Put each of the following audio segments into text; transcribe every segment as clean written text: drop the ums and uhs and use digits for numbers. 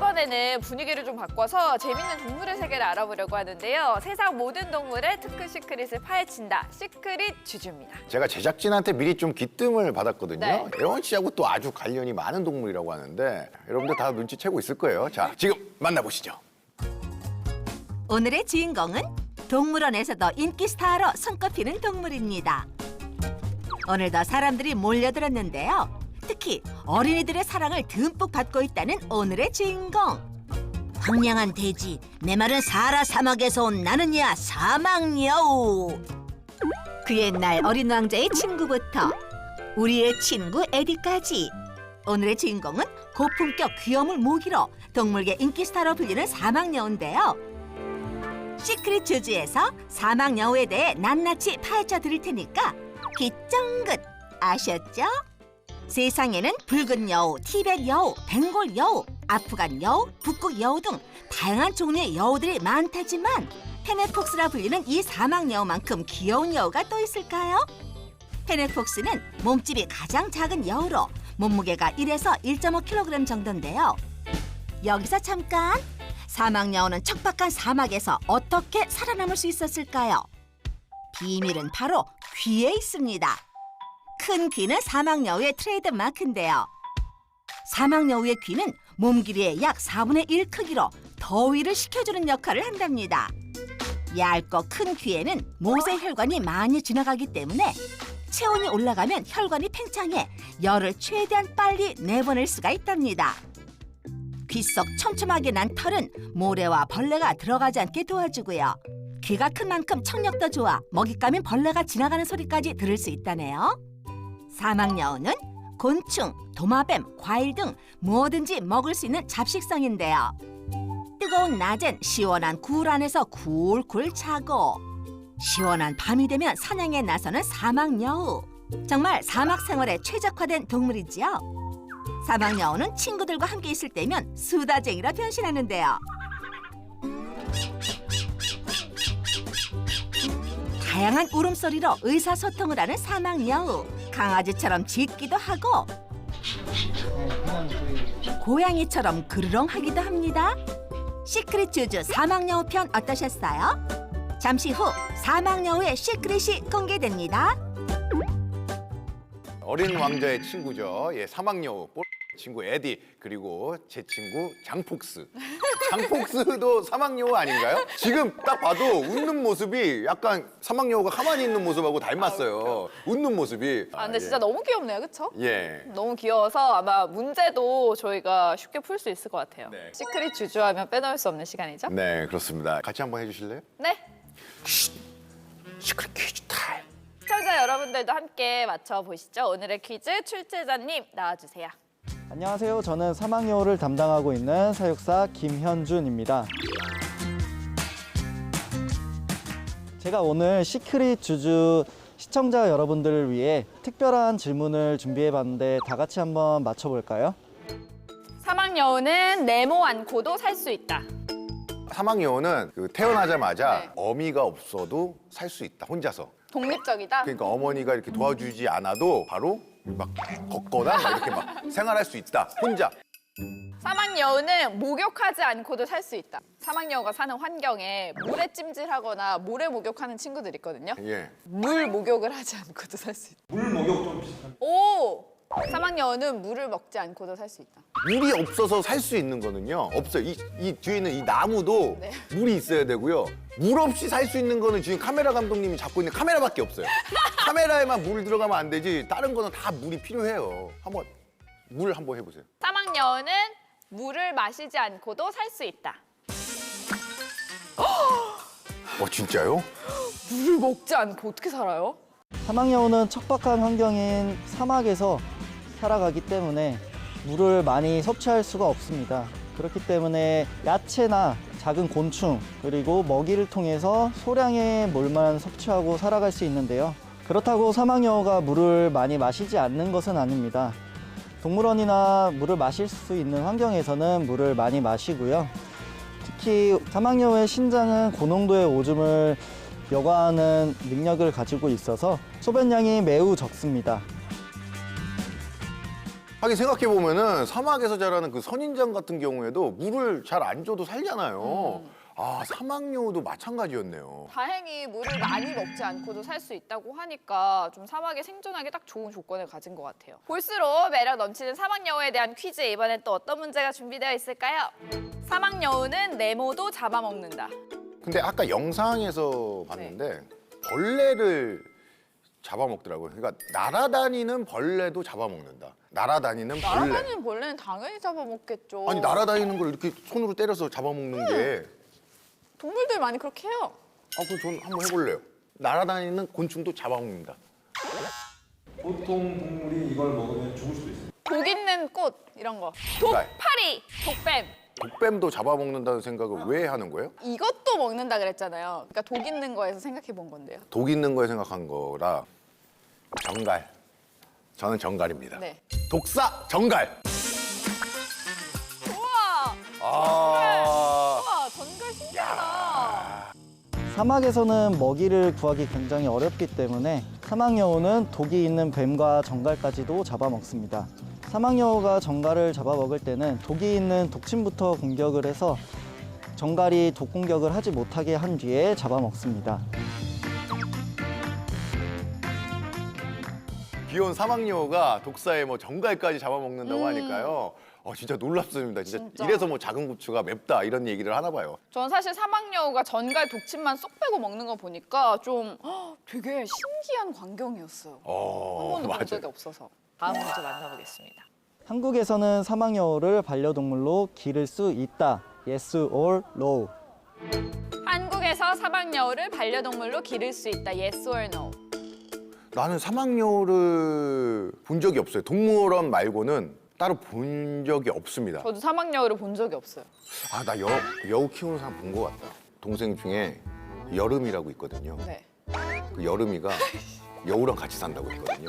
이번에는 분위기를 좀 바꿔서 재밌는 동물의 세계를 알아보려고 하는데요. 세상 모든 동물의 특급 시크릿을 파헤친다. 시크릿 주주입니다. 제가 제작진한테 미리 좀 귀뜸을 받았거든요. 네. 애원 씨하고 또 아주 관련이 많은 동물이라고 하는데 여러분들 다 눈치채고 있을 거예요. 자, 지금 만나보시죠. 오늘의 주인공은 동물원에서도 인기 스타로 손꼽히는 동물입니다. 오늘도 사람들이 몰려들었는데요. 특히 어린이들의 사랑을 듬뿍 받고 있다는 오늘의 주인공. 황량한 대지, 메마른 사하라 사막에서 온 나는야 사막여우. 그 옛날 어린 왕자의 친구부터 우리의 친구 에디까지. 오늘의 주인공은 고품격 귀여움을 모기로 동물계 인기 스타로 불리는 사막여우인데요. 시크릿 주주에서 사막여우에 대해 낱낱이 파헤쳐 드릴 테니까 귀 쫑긋 아셨죠? 세상에는 붉은 여우, 티벳 여우, 벵골 여우, 아프간 여우, 북극 여우 등 다양한 종류의 여우들이 많다지만 페네폭스라 불리는 이 사막 여우만큼 귀여운 여우가 또 있을까요? 페네폭스는 몸집이 가장 작은 여우로 몸무게가 1에서 1.5kg 정도인데요. 여기서 잠깐! 사막 여우는 척박한 사막에서 어떻게 살아남을 수 있었을까요? 비밀은 바로 귀에 있습니다. 큰 귀는 사막 여우의 트레이드 마크인데요. 사막 여우의 귀는 몸 길이의 약 4분의 1 크기로 더위를 식혀주는 역할을 한답니다. 얇고 큰 귀에는 모세 혈관이 많이 지나가기 때문에 체온이 올라가면 혈관이 팽창해 열을 최대한 빨리 내보낼 수가 있답니다. 귀 속 촘촘하게 난 털은 모래와 벌레가 들어가지 않게 도와주고요. 귀가 큰 만큼 청력도 좋아 먹잇감인 벌레가 지나가는 소리까지 들을 수 있다네요. 사막여우는 곤충, 도마뱀, 과일 등 뭐든지 먹을 수 있는 잡식성인데요. 뜨거운 낮엔 시원한 굴 안에서 굴굴 자고 시원한 밤이 되면 사냥에 나서는 사막여우. 정말 사막 생활에 최적화된 동물이지요. 사막여우는 친구들과 함께 있을 때면 수다쟁이라 변신하는데요. 다양한 울음소리로 의사소통을 하는 사막여우. 강아지처럼 짖기도 하고 고양이처럼 그르렁하기도 합니다. 시크릿 주주 사막여우 편 어떠셨어요? 잠시 후 사막여우의 시크릿이 공개됩니다. 어린 왕자의 친구죠. 예, 사막여우, 친구 에디, 그리고 제 친구 장폭스. 장폭스도 사막여우 아닌가요? 지금 딱 봐도 웃는 모습이 약간 사막여우가 가만히 있는 모습하고 닮았어요. 웃는 모습이. 근데 진짜 너무 귀엽네요, 그쵸? 예. 너무 귀여워서 아마 문제도 저희가 쉽게 풀 수 있을 것 같아요. 네. 시크릿 주주하면 빼놓을 수 없는 시간이죠? 네, 그렇습니다. 같이 한번 해주실래요? 네. 시크릿 퀴즈 타임. 시청자 여러분들도 함께 맞춰보시죠. 오늘의 퀴즈 출제자님 나와주세요. 안녕하세요. 저는 사막여우를 담당하고 있는 사육사 김현준입니다. 제가 오늘 시크릿 주주 시청자 여러분들을 위해 특별한 질문을 준비해봤는데 다 같이 한번 맞춰볼까요? 사막여우는 네모 않고도 살 수 있다. 사막여우는 태어나자마자 네. 어미가 없어도 살 수 있다, 혼자서. 독립적이다? 그러니까 어머니가 이렇게 도와주지 않아도 바로 막 걷거나 막 이렇게 막 생활할 수 있다, 혼자. 사막여우는 목욕하지 않고도 살 수 있다. 사막여우가 사는 환경에 모래찜질하거나 모래 목욕하는 친구들 있거든요. 예. 물 목욕을 하지 않고도 살 수 있다. 물 목욕 좀 비슷한. 오! 사막여우는 물을 먹지 않고도 살 수 있다. 물이 없어서 살 수 있는 거는요, 없어요. 이 뒤에 있는 이 나무도 네. 물이 있어야 되고요. 물 없이 살 수 있는 거는 지금 카메라 감독님이 잡고 있는 카메라밖에 없어요. 카메라에만 물 들어가면 안 되지, 다른 거는 다 물이 필요해요. 한번 물 한번 해보세요. 사막여우는 물을 마시지 않고도 살 수 있다. 진짜요? 물을 먹지 않고 어떻게 살아요? 사막여우는 척박한 환경인 사막에서 살아가기 때문에 물을 많이 섭취할 수가 없습니다. 그렇기 때문에 야채나 작은 곤충 그리고 먹이를 통해서 소량의 물만 섭취하고 살아갈 수 있는데요. 그렇다고 사막여우가 물을 많이 마시지 않는 것은 아닙니다. 동물원이나 물을 마실 수 있는 환경에서는 물을 많이 마시고요. 특히 사막여우의 신장은 고농도의 오줌을 여과하는 능력을 가지고 있어서 소변량이 매우 적습니다. 하긴 생각해 보면은 사막에서 자라는 그 선인장 같은 경우에도 물을 잘 안 줘도 살잖아요. 아, 사막여우도 마찬가지였네요. 다행히 물을 많이 먹지 않고도 살 수 있다고 하니까 좀 사막에 생존하기 딱 좋은 조건을 가진 것 같아요. 볼수록 매력 넘치는 사막여우에 대한 퀴즈, 이번엔 또 어떤 문제가 준비되어 있을까요? 사막여우는 네모도 잡아먹는다. 근데 아까 영상에서 봤는데 벌레를 잡아먹더라고요. 그러니까 날아다니는 벌레도 잡아먹는다. 날아다니는 벌레. 날아다니는 벌레는 당연히 잡아먹겠죠. 아니 날아다니는 걸 이렇게 손으로 때려서 잡아먹는 게. 동물들 많이 그렇게 해요. 아, 그럼 전 한번 해볼래요. 날아다니는 곤충도 잡아먹는다. 보통 동물이 이걸 먹으면 죽을 수도 있어요. 독 있는 꽃 이런 거. 네. 독파리, 독뱀. 독뱀도 잡아먹는다는 생각을 왜 하는 거예요? 이것도 먹는다 그랬잖아요. 그러니까 독 있는 거에서 생각해 본 건데요. 독 있는 거에 생각한 거라 정갈. 저는 정갈입니다. 네. 독사 정갈. 우와, 아. 우와, 전갈 신기하다. 사막에서는 먹이를 구하기 굉장히 어렵기 때문에 사막여우는 독이 있는 뱀과 정갈까지도 잡아먹습니다. 사막여우가 정갈을 잡아먹을 때는 독이 있는 독침부터 공격을 해서 정갈이 독 공격을 하지 못하게 한 뒤에 잡아먹습니다. 귀여운 사막여우가 독사에 뭐 정갈까지 잡아먹는다고 음. 하니까요. 진짜 놀랍습니다. 진짜 진짜. 이래서 뭐 작은 고추가 맵다 이런 얘기를 하나 봐요. 전 사실 사막여우가 전갈 독침만 쏙 빼고 먹는 거 보니까 좀 되게 신기한 광경이었어요. 한 번도 본 적이 맞아요. 없어서. 다음 문제 만나보겠습니다. 한국에서는 사막여우를 반려동물로 기를 수 있다. Yes or no. 한국에서 사막여우를 반려동물로 기를 수 있다. Yes or no? 나는 사막여우를 본 적이 없어요. 동물원 말고는 따로 본 적이 없습니다. 저도 사막여우를 본 적이 없어요. 아, 나 여우 키우는 사람 본 것 같다. 동생 중에 여름이라고 있거든요. 네. 그 여름이가 여우랑 같이 산다고 했거든요.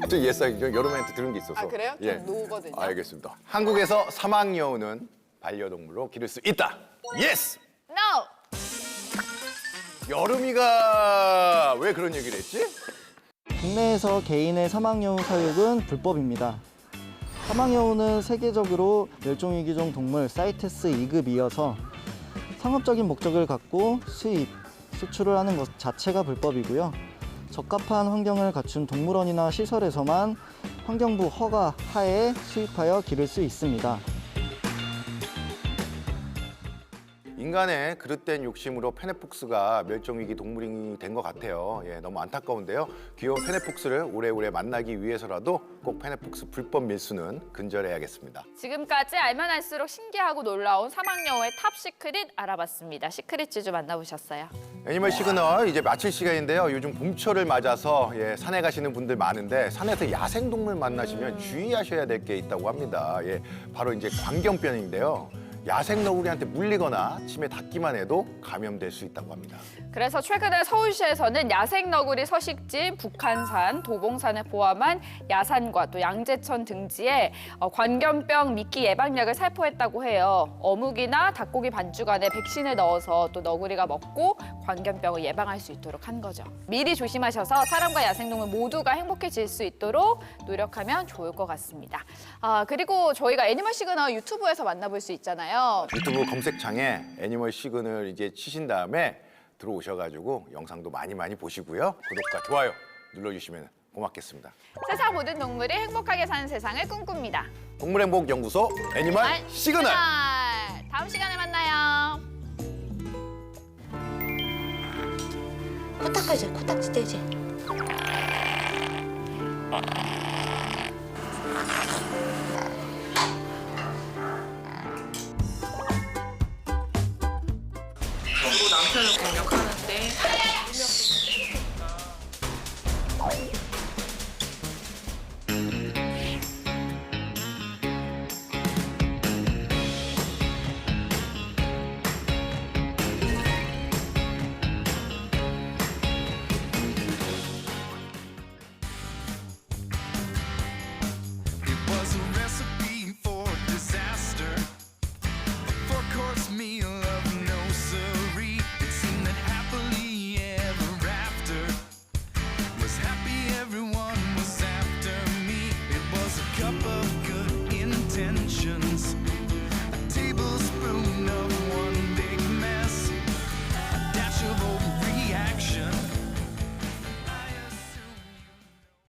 저 옛날 여름한테 들은 게 있어서. 아, 그래요? 전 예. 노거든요. 알겠습니다. 한국에서 사막여우는 반려동물로 기를 수 있다. 예스! No! 여름이가 왜 그런 얘기를 했지? 국내에서 개인의 사막여우 사육은 불법입니다. 사막여우는 세계적으로 멸종위기종 동물 사이테스 2급이어서 상업적인 목적을 갖고 수입, 수출을 하는 것 자체가 불법이고요. 적합한 환경을 갖춘 동물원이나 시설에서만 환경부 허가 하에 수입하여 기를 수 있습니다. 인간의 그릇된 욕심으로 페네폭스가 멸종위기 동물이 된 것 같아요. 예, 너무 안타까운데요. 귀여운 페네폭스를 오래오래 만나기 위해서라도 꼭 페네폭스 불법 밀수는 근절해야겠습니다. 지금까지 알면 알수록 신기하고 놀라운 사막여우의 탑 시크릿 알아봤습니다. 시크릿 지주 만나보셨어요? 애니멀 시그널 이제 마칠 시간인데요. 요즘 봄철을 맞아서 산에 가시는 분들 많은데 산에서 야생동물 만나시면 주의하셔야 될 게 있다고 합니다. 바로 이제 광견병인데요. 야생 너구리한테 물리거나 침에 닿기만 해도 감염될 수 있다고 합니다. 그래서 최근에 서울시에서는 야생 너구리 서식지 북한산, 도봉산을 포함한 야산과 또 양재천 등지에 광견병 미끼 예방약을 살포했다고 해요. 어묵이나 닭고기 반죽 안에 백신을 넣어서 또 너구리가 먹고 광견병을 예방할 수 있도록 한 거죠. 미리 조심하셔서 사람과 야생동물 모두가 행복해질 수 있도록 노력하면 좋을 것 같습니다. 그리고 저희가 애니멀 시그널 유튜브에서 만나볼 수 있잖아요. 유튜브 검색창에 애니멀 시그널 이제 치신 다음에 들어오셔가지고 영상도 많이 보시고요. 구독과 좋아요 눌러주시면 고맙겠습니다. 세상 모든 동물이 행복하게 사는 세상을 꿈꿉니다. 동물행복연구소 애니멀 시그널. 다음 시간에 만나요. 코 닦아줘, 코딱지 떼지. 남편을 공격하는